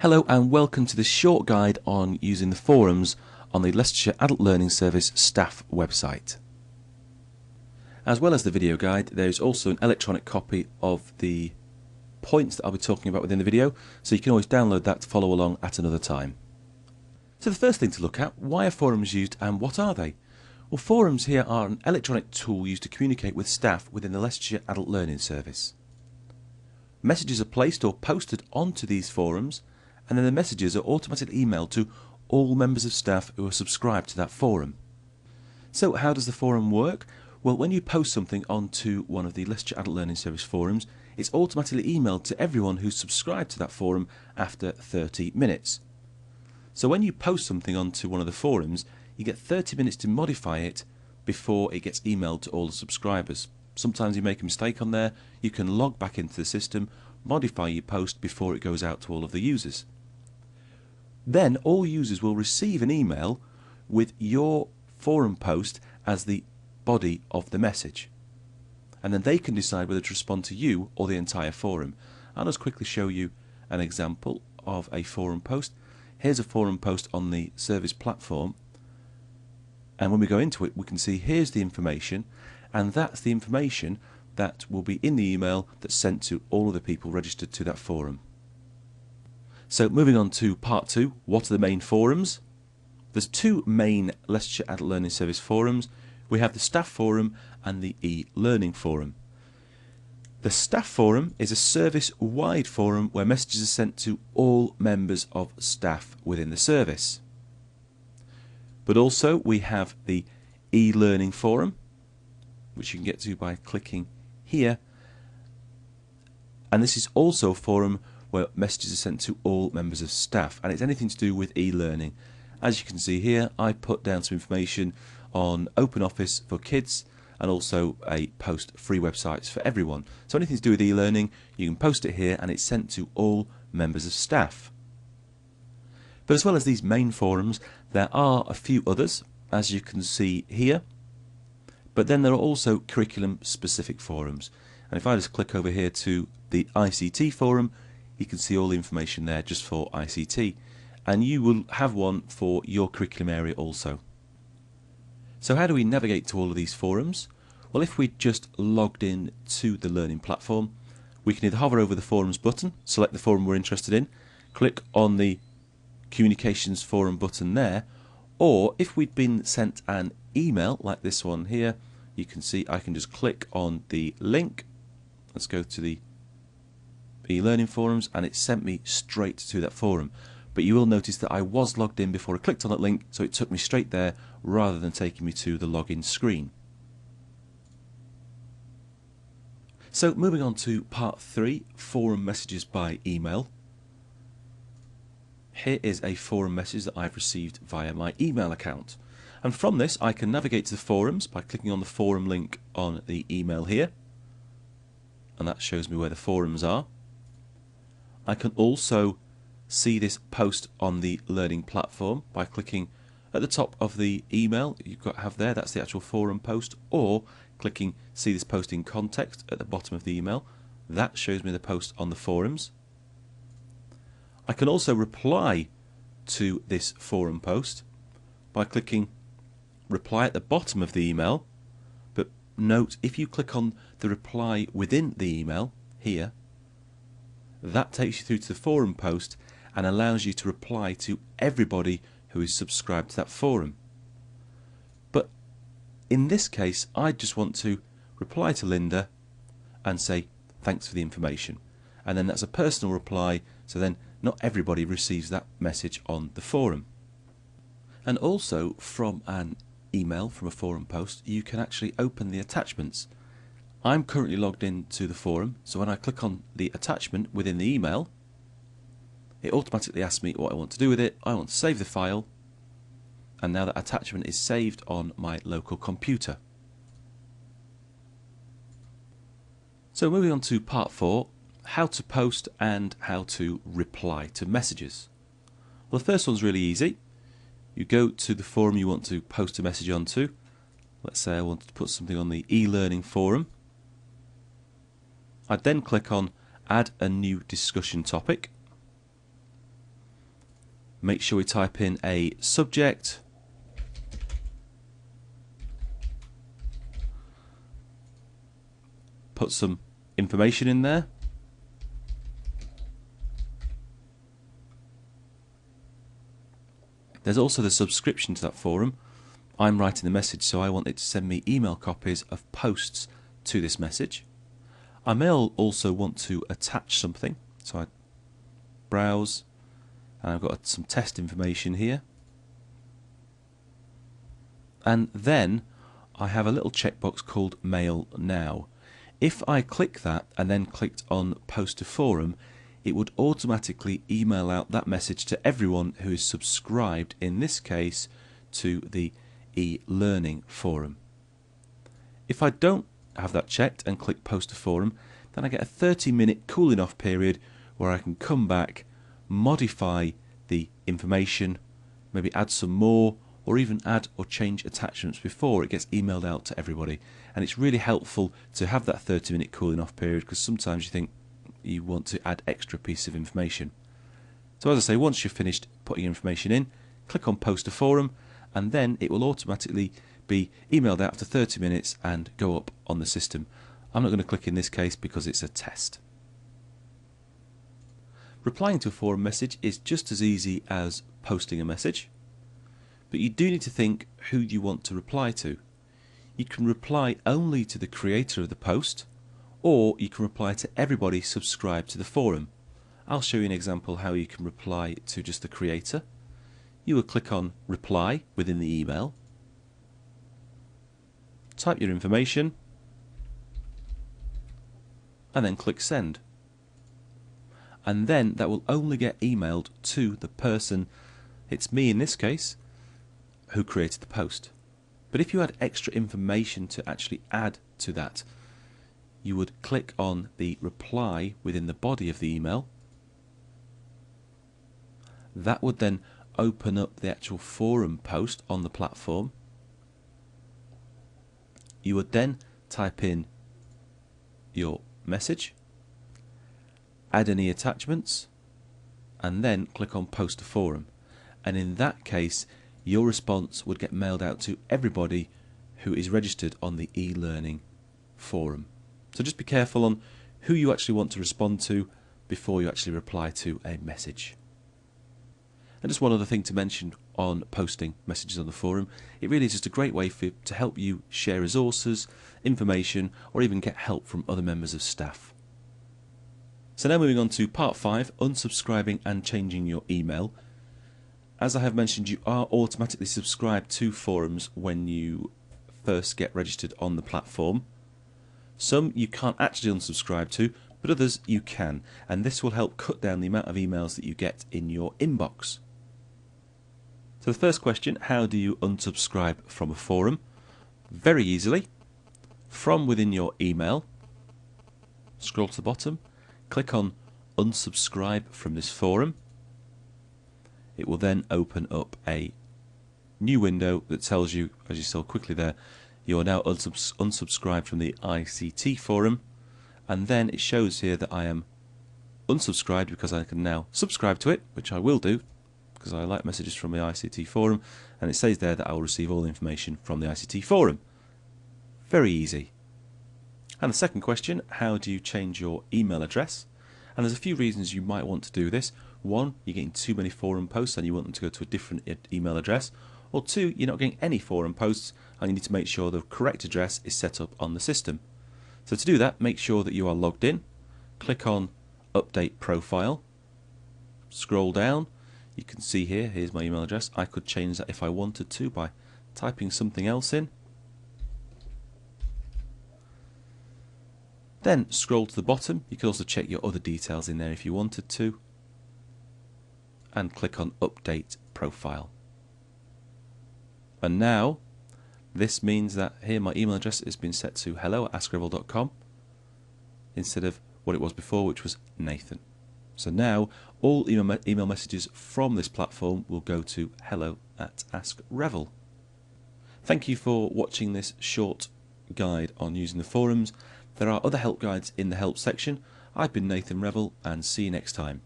Hello and welcome to this short guide on using the forums on the Leicestershire Adult Learning Service staff website. As well as the video guide, there is also an electronic copy of the points that I'll be talking about within the video, so you can always download that to follow along at another time. So the first thing to look at, why are forums used and what are they? Well, forums here are an electronic tool used to communicate with staff within the Leicestershire Adult Learning Service. Messages are placed or posted onto these forums, and then the messages are automatically emailed to all members of staff who are subscribed to that forum. So how does the forum work? Well, when you post something onto one of the Leicestershire Adult Learning Service forums, it's automatically emailed to everyone who's subscribed to that forum after 30 minutes. So when you post something onto one of the forums, you get 30 minutes to modify it before it gets emailed to all the subscribers. Sometimes you make a mistake on there, you can log back into the system, modify your post before it goes out to all of the users. Then all users will receive an email with your forum post as the body of the message, and then they can decide whether to respond to you or the entire forum. I'll just quickly show you an example of a forum post. Here's a forum post on the service platform, and when we go into it we can see here's the information, and that's the information that will be in the email that's sent to all of the people registered to that forum. So moving on to part 2, what are the main forums? There's two main Leicestershire Adult Learning Service forums. We have the staff forum and the e-learning forum. The staff forum is a service-wide forum where messages are sent to all members of staff within the service. But also we have the e-learning forum, which you can get to by clicking here, and this is also a forum where messages are sent to all members of staff, and it's anything to do with e-learning. As you can see here, I put down some information on OpenOffice for kids and also a post free websites for everyone. So anything to do with e-learning, you can post it here and it's sent to all members of staff. But as well as these main forums, there are a few others, as you can see here. But then there are also curriculum specific forums, and if I just click over here to the ICT forum, you can see all the information there just for ICT, and you will have one for your curriculum area also. So how do we navigate to all of these forums? Well, if we just logged in to the learning platform, we can either hover over the forums button, select the forum we're interested in, click on the communications forum button there, or if we'd been sent an email like this one here, you can see I can just click on the link. Let's go to the e-learning forums, and it sent me straight to that forum. But you will notice that I was logged in before I clicked on that link, so it took me straight there rather than taking me to the login screen. So moving on to part 3, forum messages by email. Here is a forum message that I've received via my email account, and from this I can navigate to the forums by clicking on the forum link on the email here, and that shows me where the forums are. I can also see this post on the learning platform by clicking at the top of the email you've got to have there, that's the actual forum post, or clicking see this post in context at the bottom of the email. That shows me the post on the forums. I can also reply to this forum post by clicking reply at the bottom of the email, but note if you click on the reply within the email here, that takes you through to the forum post and allows you to reply to everybody who is subscribed to that forum. But in this case I just want to reply to Linda and say thanks for the information, and then that's a personal reply, so then not everybody receives that message on the forum. And also from an email, from a forum post, you can actually open the attachments. I'm currently logged into the forum, so when I click on the attachment within the email, it automatically asks me what I want to do with it. I want to save the file, and now that attachment is saved on my local computer. So moving on to part 4, how to post and how to reply to messages. Well, the first one's really easy. You go to the forum you want to post a message onto. Let's say I wanted to put something on the e-learning forum. I'd then click on add a new discussion topic, make sure we type in a subject, put some information in there, there's also the subscription to that forum. I'm writing the message, so I want it to send me email copies of posts to this message. I may also want to attach something, so I browse and I've got some test information here, and then I have a little checkbox called Mail Now. If I click that and then clicked on Post to Forum, it would automatically email out that message to everyone who is subscribed, in this case to the e-learning forum. If I don't have that checked and click Post to Forum, then I get a 30-minute cooling off period where I can come back, modify the information, maybe add some more, or even add or change attachments before it gets emailed out to everybody. And it's really helpful to have that 30-minute cooling off period, because sometimes you think you want to add extra piece of information. So as I say, once you've finished putting information in, click on Post to Forum, and then it will automatically be emailed out after 30 minutes and go up on the system. I'm not going to click in this case because it's a test. Replying to a forum message is just as easy as posting a message, but you do need to think who you want to reply to. You can reply only to the creator of the post, or you can reply to everybody subscribed to the forum. I'll show you an example how you can reply to just the creator. You will click on Reply within the email, type your information, and then click Send. And then that will only get emailed to the person, it's me in this case, who created the post. But if you had extra information to actually add to that, you would click on the reply within the body of the email. That would then open up the actual forum post on the platform. You would then type in your message, add any attachments, and then click on Post to Forum. And in that case, your response would get mailed out to everybody who is registered on the e-learning forum. So just be careful on who you actually want to respond to before you actually reply to a message. And just one other thing to mention on posting messages on the forum, it really is just a great way to help you share resources, information, or even get help from other members of staff. So now moving on to part 5, unsubscribing and changing your email. As I have mentioned, you are automatically subscribed to forums when you first get registered on the platform. Some you can't actually unsubscribe to, but others you can, and this will help cut down the amount of emails that you get in your inbox. So the first question, how do you unsubscribe from a forum? Very easily. From within your email, scroll to the bottom, click on unsubscribe from this forum. It will then open up a new window that tells you, as you saw quickly there, you are now unsubscribed from the ICT forum, and then it shows here that I am unsubscribed because I can now subscribe to it, which I will do because I like messages from the ICT forum, and it says there that I will receive all the information from the ICT forum. Very easy. And the second question, how do you change your email address? And there's a few reasons you might want to do this. One, you're getting too many forum posts and you want them to go to a different email address. Or two, you're not getting any forum posts and you need to make sure the correct address is set up on the system. So to do that, make sure that you are logged in. Click on Update Profile. Scroll down. You can see here, here's my email address. I could change that if I wanted to by typing something else in. Then scroll to the bottom. You can also check your other details in there if you wanted to. And click on Update Profile. And now, this means that here my email address has been set to hello@askrevel.com instead of what it was before, which was Nathan. So now, all email messages from this platform will go to hello@askrevel. Thank you for watching this short guide on using the forums. There are other help guides in the help section. I've been Nathan Revel, and see you next time.